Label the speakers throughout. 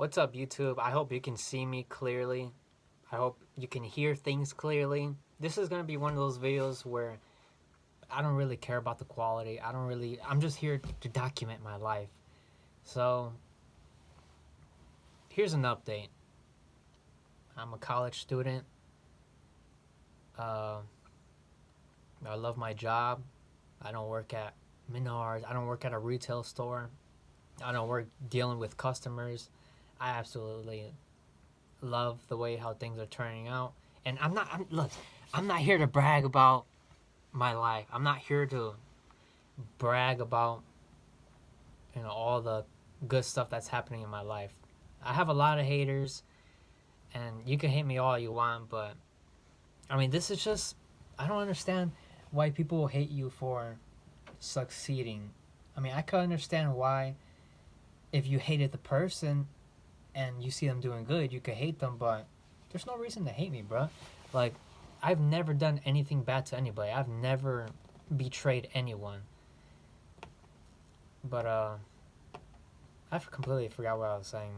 Speaker 1: What's up, YouTube? I hope you can see me clearly. I hope you can hear things clearly. This is going to be one of those videos where I don't really care about the quality. I'm just here to document my life. So, here's an update. I'm a college student. Uh, I love my job. I don't work at Menards. I don't work at a retail store. I don't work dealing with customers. I absolutely love the way how things are turning out. And I'm not here to brag about my life. I'm not here to brag about all the good stuff that's happening in my life. I have a lot of haters, and you can hate me all you want, but I mean, this is just, I don't understand why people hate you for succeeding. I mean, I could understand why if you hated the person and you see them doing good, you could hate them, but there's no reason to hate me, bro. Like, I've never done anything bad to anybody. I've never betrayed anyone. But I completely forgot what I was saying,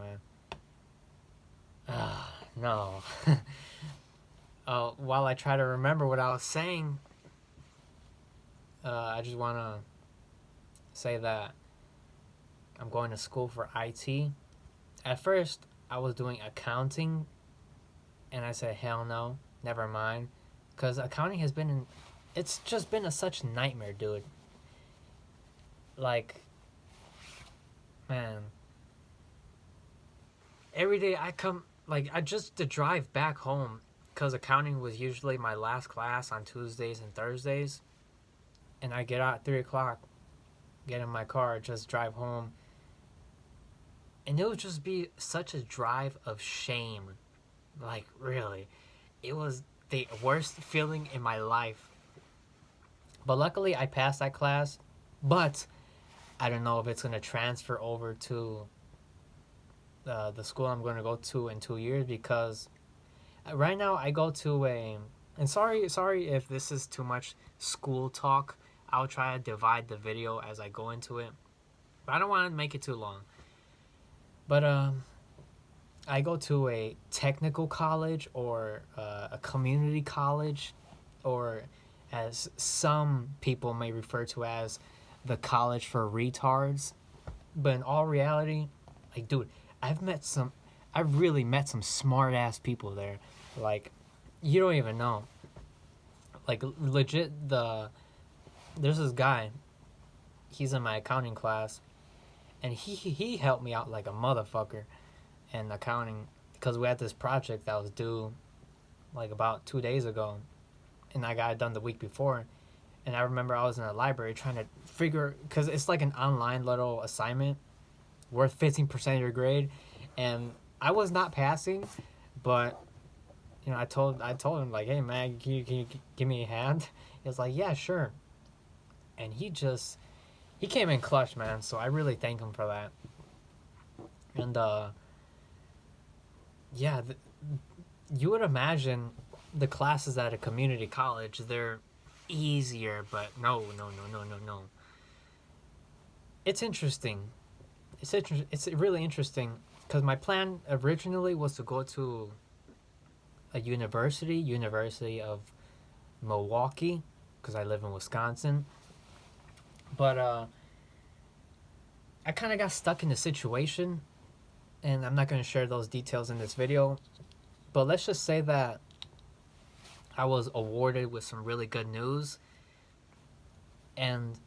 Speaker 1: man. No. While I try to remember what I was saying, I just want to say that I'm going to school for IT. At first, I was doing accounting, and I said, hell no, never mind. Because accounting has been, it's just been such nightmare, dude. Like, man. Every day I just to drive back home, because accounting was usually my last class on Tuesdays and Thursdays. And I get out at 3 o'clock, get in my car, just drive home. And it would just be such a drive of shame. Like, really. It was the worst feeling in my life. But luckily, I passed that class. But I don't know if it's going to transfer over to the school I'm going to go to in 2 years. Because right now, I go to a... And sorry if this is too much school talk. I'll try to divide the video as I go into it. But I don't want to make it too long. But I go to a technical college or a community college, or as some people may refer to as the college for retards. But in all reality, like, dude, I've really met some smart ass people there. Like, you don't even know. Like, legit, there's this guy, he's in my accounting class, and he helped me out like a motherfucker in accounting, because we had this project that was due like about 2 days ago, and I got it done the week before. And I remember I was in the library trying to figure, because it's like an online little assignment worth 15% of your grade, and I was not passing, but I told him, like, hey man, can you give me a hand? He was like, yeah, sure. And he came in clutch, man, so I really thank him for that. And yeah, you would imagine the classes at a community college, they're easier, but no. It's interesting. It's really interesting, because my plan originally was to go to a University of Milwaukee, because I live in Wisconsin. But I kind of got stuck in the situation, and I'm not going to share those details in this video. But let's just say that I was awarded with some really good news, and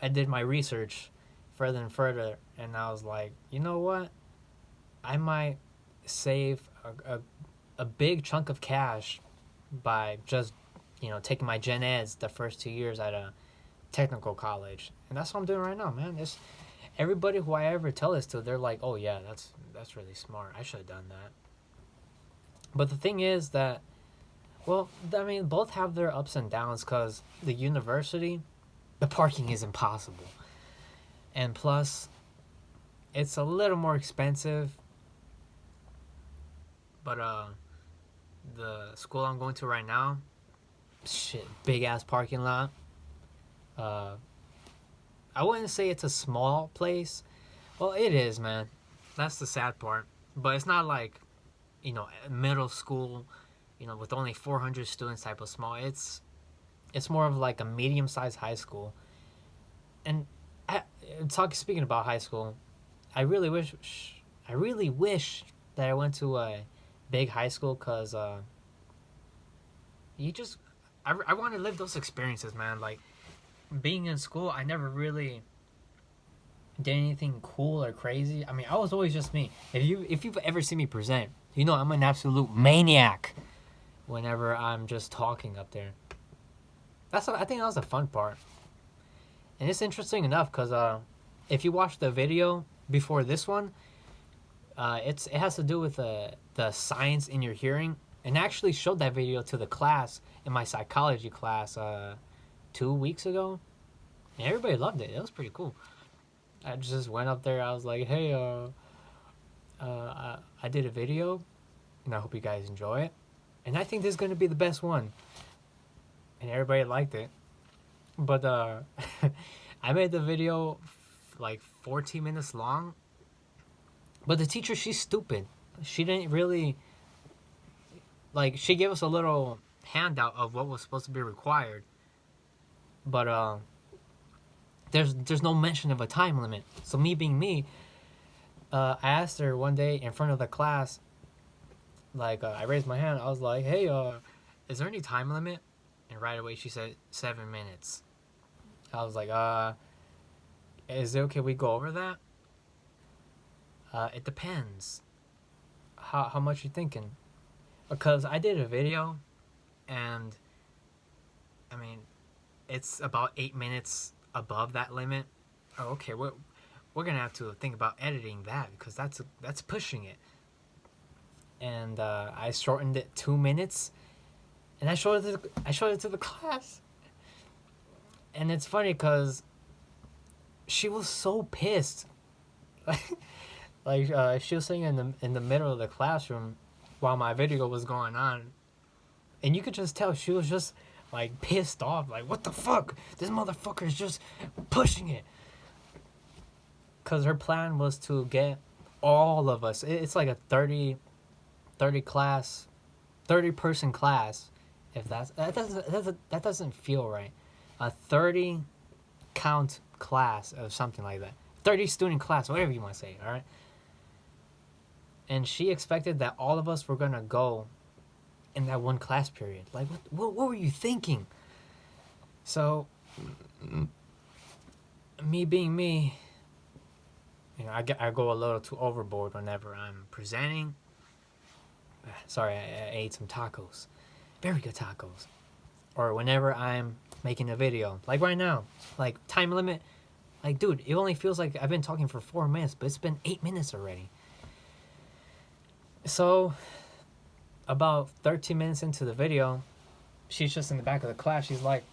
Speaker 1: I did my research further and further, and I was like, you know what? I might save a big chunk of cash by just, taking my gen eds the first 2 years at a technical college. And that's what I'm doing right now, man. Everybody who I ever tell this to, they're like, oh yeah, that's really smart. I should have done that. But the thing is that, well, I mean, both have their ups and downs, because the university, the parking is impossible. And plus, it's a little more expensive. But the school I'm going to right now, shit, big ass parking lot. I wouldn't say it's a small place. Well, it is, man. That's the sad part. but it's not like, middle school, with only 400 students type of small. It's more of like a medium-sized high school. And speaking about high school, I really wish that I went to a big high school, because you just I want to live those experiences, man. Like, being in school, I never really did anything cool or crazy. I mean, I was always just me. If you've ever seen me present, I'm an absolute maniac whenever I'm just talking up there. I think that was the fun part. And it's interesting enough, because if you watch the video before this one, it has to do with the science in your hearing. And I actually showed that video to the class in my psychology class 2 weeks ago. And everybody loved it. It was pretty cool. I just went up there. I was like, hey, I did a video, and I hope you guys enjoy it. And I think this is going to be the best one. And everybody liked it. But I made the video like 14 minutes long. But the teacher, she's stupid. She didn't really... Like, she gave us a little handout of what was supposed to be required. But there's no mention of a time limit. So me being me, I asked her one day in front of the class, like, I raised my hand. I was like, hey, is there any time limit? And right away she said 7 minutes. I was like, is it okay we go over that? It depends. How much you thinking? Because I did a video, and I mean, it's about 8 minutes above that limit. Oh, okay, we're gonna have to think about editing that, because that's pushing it. And I shortened it 2 minutes, and I showed it to the class. And it's funny because she was so pissed. Like she was sitting in the middle of the classroom while my video was going on, and you could just tell she was just like pissed off. Like, what the fuck? This motherfucker is just pushing it. Cause her plan was to get all of us. It's like a 30 person class. If that doesn't feel right. A 30 count class of something like that. 30 student class, whatever you want to say, all right? And she expected that all of us were going to go in that one class period. Like, what were you thinking? So, me being me, I go a little too overboard whenever I'm presenting. Sorry, I ate some tacos. Very good tacos. Or whenever I'm making a video. Like right now. Like, time limit. Like, dude, it only feels like I've been talking for 4 minutes, but it's been 8 minutes already. So, about 13 minutes into the video, she's just in the back of the class. She's like,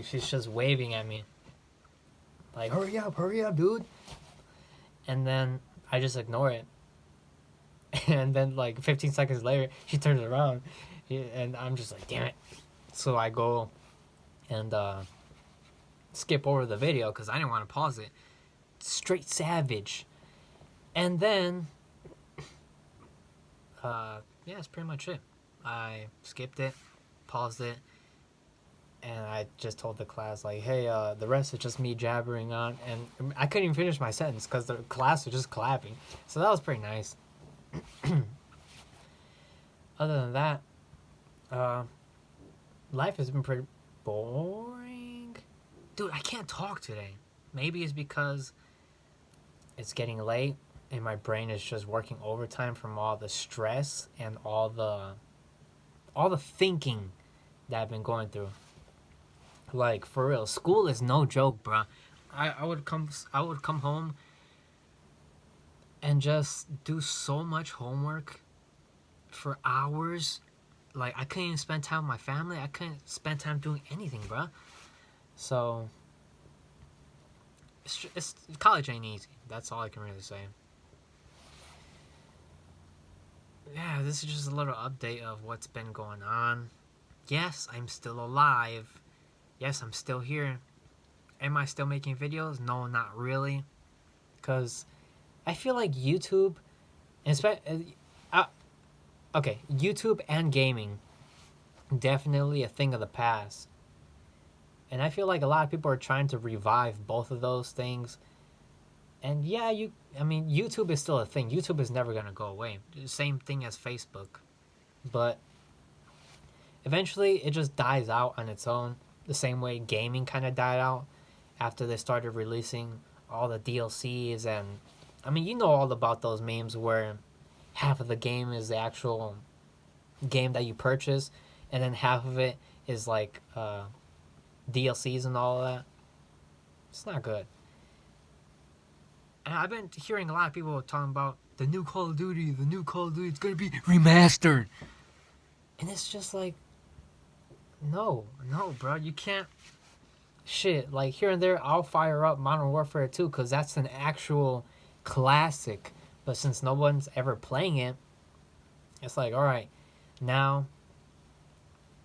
Speaker 1: she's just waving at me. Like, hurry up, dude. And then I just ignore it. And then, like, 15 seconds later, she turns around. And I'm just like, damn it. So I go and skip over the video because I didn't want to pause it. Straight savage. And then, yeah, that's pretty much it. I skipped it, paused it, and I just told the class, like, hey, the rest is just me jabbering on. And I couldn't even finish my sentence because the class was just clapping. So that was pretty nice. Other than that, life has been pretty boring. Dude, I can't talk today. Maybe it's because it's getting late and my brain is just working overtime from all the stress and all the thinking that I've been going through. Like, for real, school is no joke, bro. I would come home and just do so much homework for hours. Like, I couldn't even spend time with my family. I couldn't spend time doing anything, bro. So, college ain't easy. That's all I can really say. Yeah, this is just a little update of what's been going on. Yes, I'm still alive. Yes, I'm still here. Am I still making videos? No, not really. Because I feel like YouTube, okay, YouTube and gaming, definitely a thing of the past. And I feel like a lot of people are trying to revive both of those things. And yeah, I mean, YouTube is still a thing. YouTube is never going to go away. Same thing as Facebook. But eventually it just dies out on its own. The same way gaming kind of died out after they started releasing all the DLCs. And I mean, you know all about those memes where half of the game is the actual game that you purchase, and then half of it is like DLCs and all of that. It's not good. And I've been hearing a lot of people talking about the new Call of Duty, it's gonna be remastered. And it's just like, no, bro, you can't. Shit, like here and there, I'll fire up Modern Warfare 2 because that's an actual classic. But since no one's ever playing it, it's like, alright, now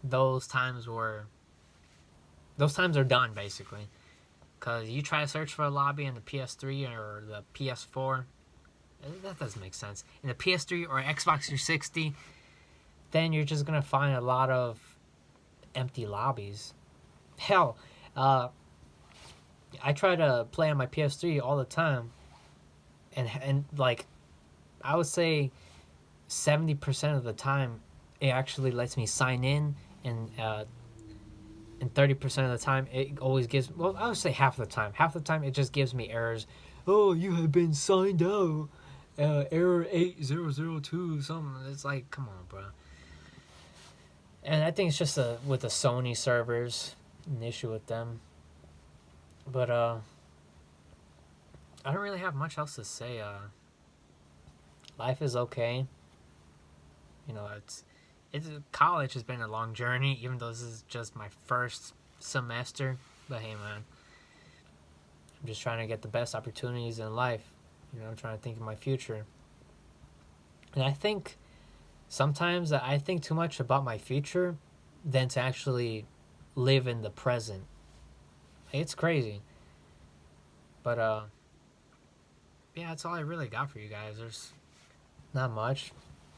Speaker 1: those times are done, basically. Because you try to search for a lobby in the PS3 or the PS4, that doesn't make sense. In the PS3 or Xbox 360, then you're just going to find a lot of empty lobbies. Hell, I try to play on my PS3 all the time, and like, I would say 70% of the time, it actually lets me sign in, and 30% of the time, it always gives, well, I would say half the time. Half the time, it just gives me errors. Oh, you have been signed out. Error 8002, something. It's like, come on, bro. And I think it's just with the Sony servers, an issue with them. But, I don't really have much else to say. Life is okay. You know, college has been a long journey, even though this is just my first semester. But hey, man, I'm just trying to get the best opportunities in life. You know, I'm trying to think of my future. And I think sometimes that I think too much about my future than to actually live in the present. It's crazy. But, yeah, that's all I really got for you guys. There's not much.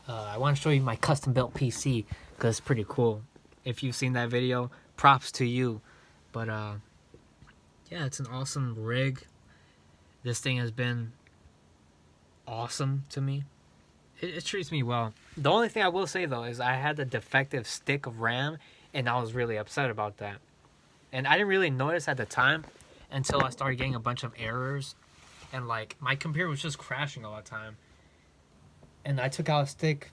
Speaker 1: I want to show you my custom built PC because it's pretty cool. If you've seen that video, props to you. But yeah, it's an awesome rig. This thing has been awesome to me. It treats me well. The only thing I will say though is I had a defective stick of RAM, and I was really upset about that. And I didn't really notice at the time until I started getting a bunch of errors, and like my computer was just crashing all the time. And I took out a stick,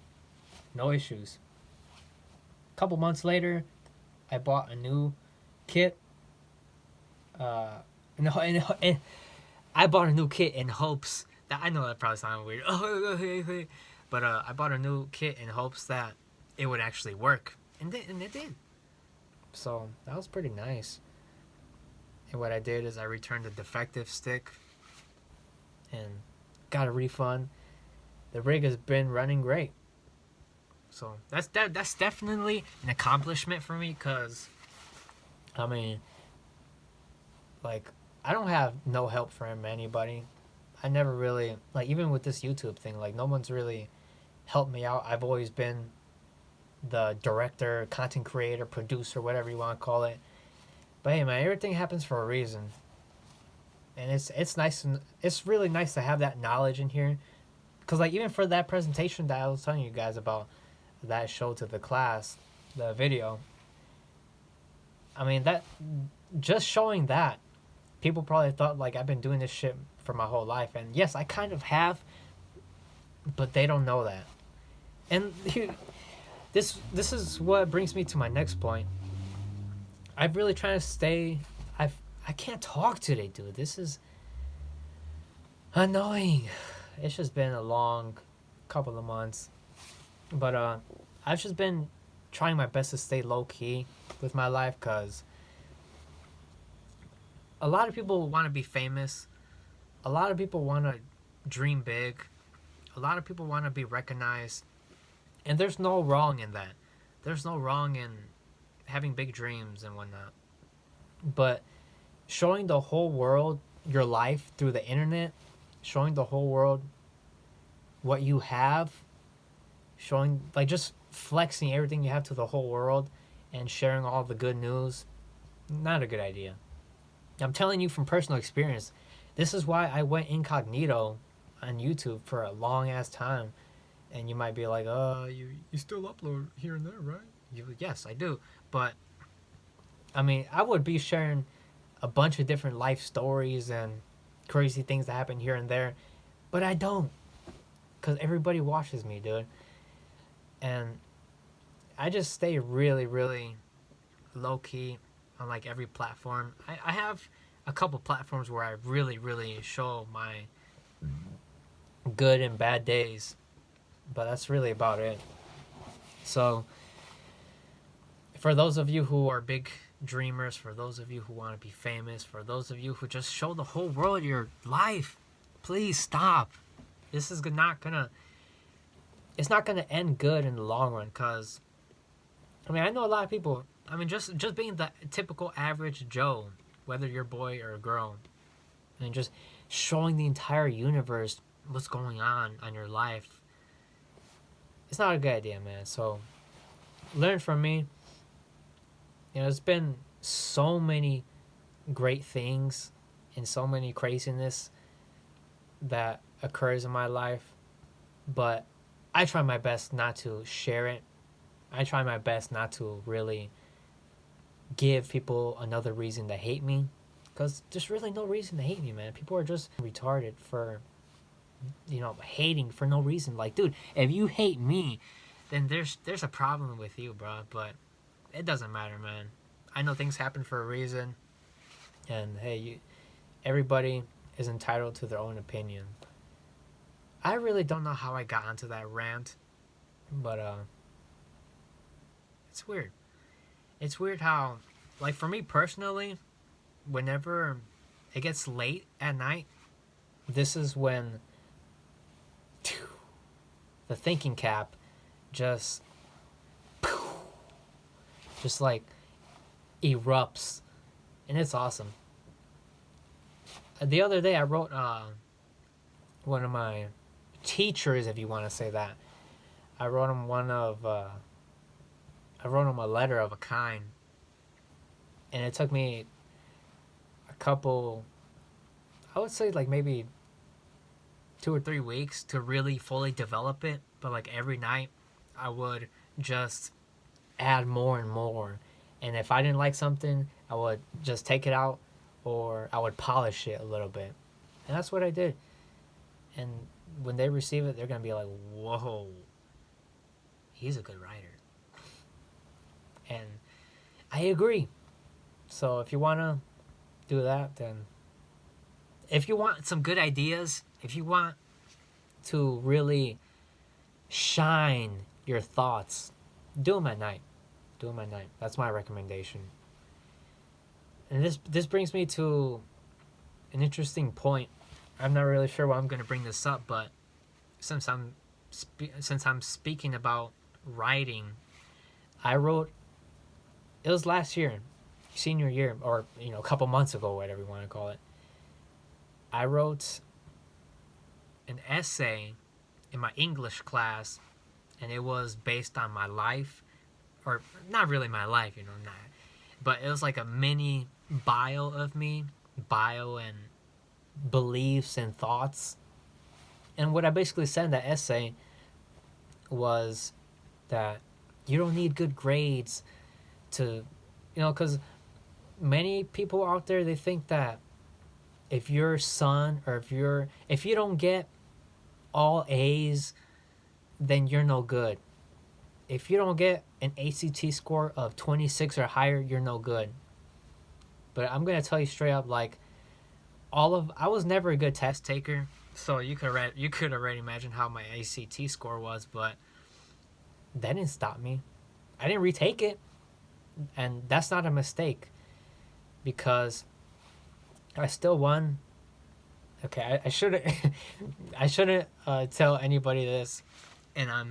Speaker 1: no issues. A couple months later, I bought a new kit. And I bought a new kit in hopes that, I know that probably sounds weird. But I bought a new kit in hopes that it would actually work. And it did. So that was pretty nice. And what I did is I returned the defective stick and got a refund. The rig has been running great. So that's definitely an accomplishment for me, because I mean, like, I don't have no help from anybody. I never really, like, even with this YouTube thing, like, no one's really helped me out. I've always been the director, content creator, producer, whatever you want to call it. But hey, man, everything happens for a reason. And it's nice, and it's really nice to have that knowledge in here. Because, like, even for that presentation that I was telling you guys about, that show to the class, the video, I mean, that, just showing that, people probably thought, like, I've been doing this shit for my whole life. And yes, I kind of have, but they don't know that. And this is what brings me to my next point. I'm really trying to stay, I can't talk today, dude. This is annoying. It's just been a long couple of months. But I've just been trying my best to stay low-key with my life, because a lot of people want to be famous. A lot of people want to dream big. A lot of people want to be recognized. And there's no wrong in that. There's no wrong in having big dreams and whatnot. But showing the whole world your life through the internet showing the whole world what you have, showing like just flexing everything you have to the whole world and sharing all the good news, not a good idea. I'm telling you from personal experience. This is why I went incognito on YouTube for a long ass time. And you might be like, you still upload here and there, right? Yes, I do. But I mean, I would be sharing a bunch of different life stories and crazy things that happen here and there, but I don't, because everybody watches me, dude. And I just stay really, really low key on like every platform. I have a couple platforms where I really, really show my good and bad days, but that's really about it. So, for those of you who are big dreamers, for those of you who want to be famous, for those of you who just show the whole world your life, please stop. This is not gonna. It's not gonna end good in the long run. Cause, I mean, I know a lot of people. I mean, just being the typical average Joe, whether you're a boy or a girl, and just showing the entire universe what's going on your life. It's not a good idea, man. So, learn from me. You know, it's been so many great things and so many craziness that occurs in my life, but I try my best not to share it. I try my best not to really give people another reason to hate me, because there's really no reason to hate me, man. People are just retarded for, hating for no reason. Like, dude, if you hate me, then there's a problem with you, bro. But it doesn't matter, man. I know things happen for a reason, and hey, everybody is entitled to their own opinion. I really don't know how I got onto that rant, but it's weird. It's weird how, like, for me personally, whenever it gets late at night, this is when the thinking cap just like erupts, and it's awesome. The other day I wrote one of my teachers, if you want to say that. I wrote him a letter of a kind, and it took me a couple, I would say like maybe 2 or 3 weeks to really fully develop it. But like every night I would just add more and more, and if I didn't like something, I would just take it out, or I would polish it a little bit, and that's what I did. And when they receive it, they're gonna be like, whoa, he's a good writer. And I agree. So if you want to do that, then if you want some good ideas, if you want to really shine your thoughts, do them at night. Do them at night. That's my recommendation. And this brings me to an interesting point. I'm not really sure why I'm going to bring this up, but since I'm speaking about writing, I wrote. It was last year, senior year, or a couple months ago, whatever you want to call it. I wrote an essay in my English class, and it was based on my life, or not really my life, but it was like a mini bio of me, bio and beliefs and thoughts. And what I basically said in that essay was that you don't need good grades to, because many people out there, they think that if your son, or if you don't get all A's, then you're no good. If you don't get an ACT score of 26 or higher, you're no good. But I'm gonna tell you straight up, like, I was never a good test taker, so you could already imagine how my ACT score was, but that didn't stop me. I didn't retake it, and that's not a mistake, because I still won. Okay, I shouldn't I shouldn't tell anybody this, and I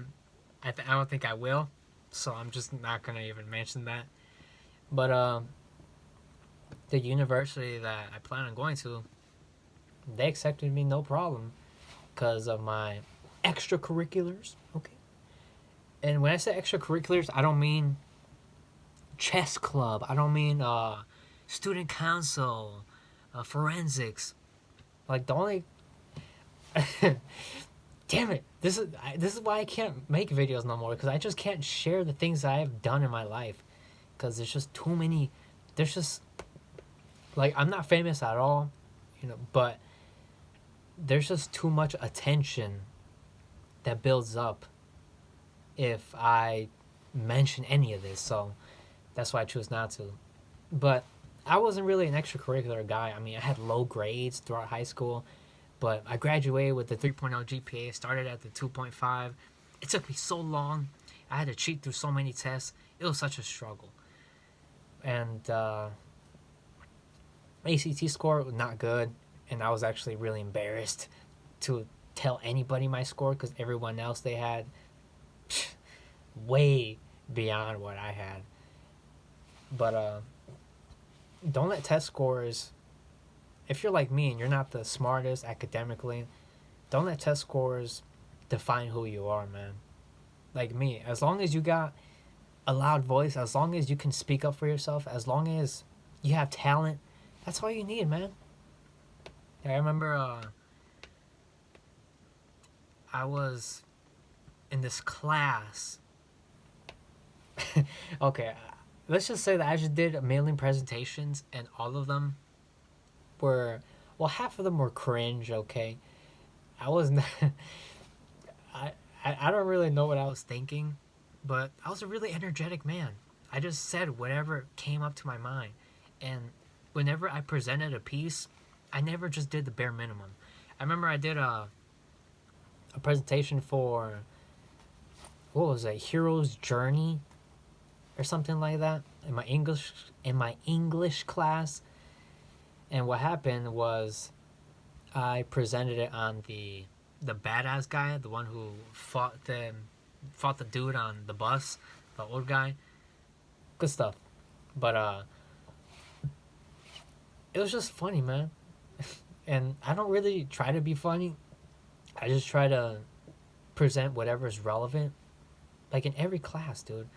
Speaker 1: don't think I will, so I'm just not gonna even mention that. But the university that I plan on going to, they accepted me no problem because of my extracurriculars. Okay. And when I say extracurriculars, I don't mean chess club. I don't mean student council, forensics. Like the only damn it, this is why I can't make videos no more, because I just can't share the things that I have done in my life, because there's just too many. There's just like, I'm not famous at all, but there's just too much attention that builds up if I mention any of this. So that's why I choose not to. But I wasn't really an extracurricular guy. I mean, I had low grades throughout high school, but I graduated with the 3.0 GPA, started at the 2.5. It took me so long. I had to cheat through so many tests. It was such a struggle. And ACT score was not good, and I was actually really embarrassed to tell anybody my score, because everyone else, they had way beyond what I had. But don't let test scores, if you're like me and you're not the smartest academically, don't let test scores define who you are, man. Like me, as long as you got a loud voice, as long as you can speak up for yourself, as long as you have talent, that's all you need, man. I remember I was in this class. Okay, let's just say that I just did mailing presentations, and all of them were, well, half of them were cringe. Okay, I was not, I don't really know what I was thinking, but I was a really energetic man. I just said whatever came up to my mind, and whenever I presented a piece, I never just did the bare minimum. I remember I did a presentation for, what was it, Hero's Journey or something like that, in my English class. And what happened was I presented it on the badass guy, the one who fought the dude on the bus, the old guy. Good stuff. But it was just funny, man. And I don't really try to be funny. I just try to present whatever's relevant, like in every class, dude.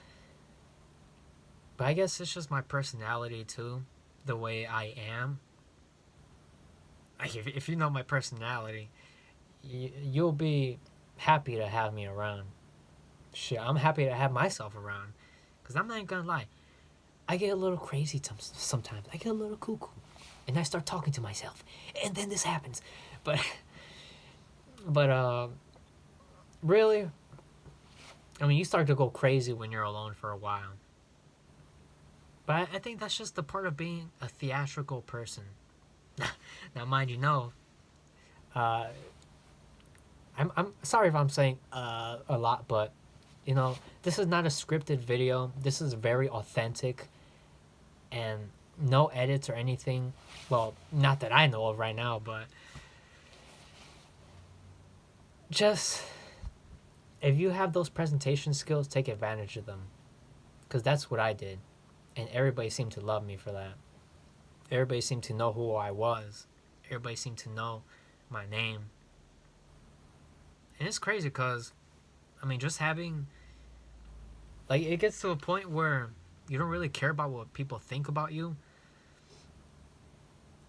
Speaker 1: But I guess it's just my personality too, the way I am. If you know my personality, you'll be happy to have me around. Shit, I'm happy to have myself around, because I'm not even gonna lie, I get a little crazy sometimes. I get a little cuckoo, and I start talking to myself, and then this happens. But really, I mean, you start to go crazy when you're alone for a while. But I think that's just the part of being a theatrical person. Now, mind you, I'm sorry if I'm saying a lot, but this is not a scripted video. This is very authentic, and no edits or anything. Well, not that I know of right now, but just, if you have those presentation skills, take advantage of them, because that's what I did, and everybody seemed to love me for that. Everybody seemed to know who I was. Everybody seemed to know my name. And it's crazy because, I mean, just having, like, it gets to a point where you don't really care about what people think about you.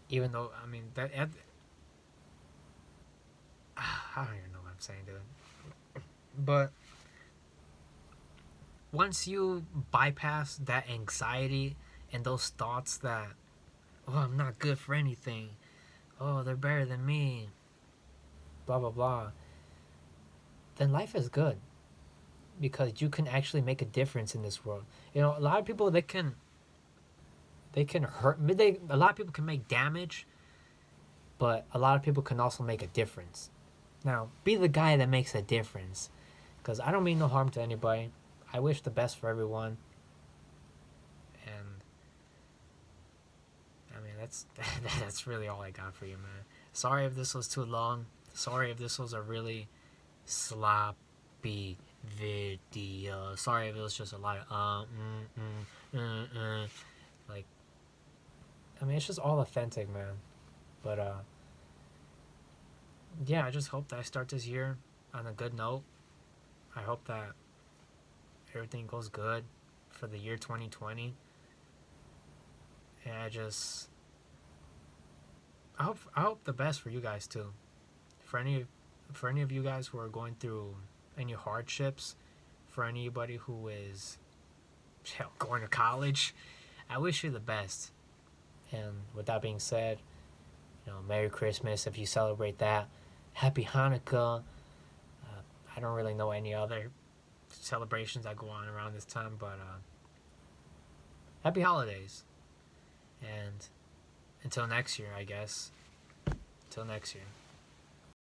Speaker 1: Even though, I mean, I don't even know what I'm saying, dude. But once you bypass that anxiety and those thoughts that, oh, I'm not good for anything, oh, they're better than me, blah, blah, blah, then life is good. Because you can actually make a difference in this world. A lot of people, they can hurt, a lot of people can make damage, but a lot of people can also make a difference. Now, be the guy that makes a difference, because I don't mean no harm to anybody. I wish the best for everyone, and I mean, that's really all I got for you, man. Sorry if this was too long. Sorry if this was a really sloppy video. Sorry if it was just a lot of like, I mean, it's just all authentic, man. But yeah, I just hope that I start this year on a good note. I hope that everything goes good for the year 2020. And I hope the best for you guys too. For any of you guys who are going through any hardships, for anybody who is going to college, I wish you the best. And with that being said, Merry Christmas if you celebrate that. Happy Hanukkah. I don't really know any other celebrations that go on around this time, but happy holidays. And until next year, I guess. Until next year.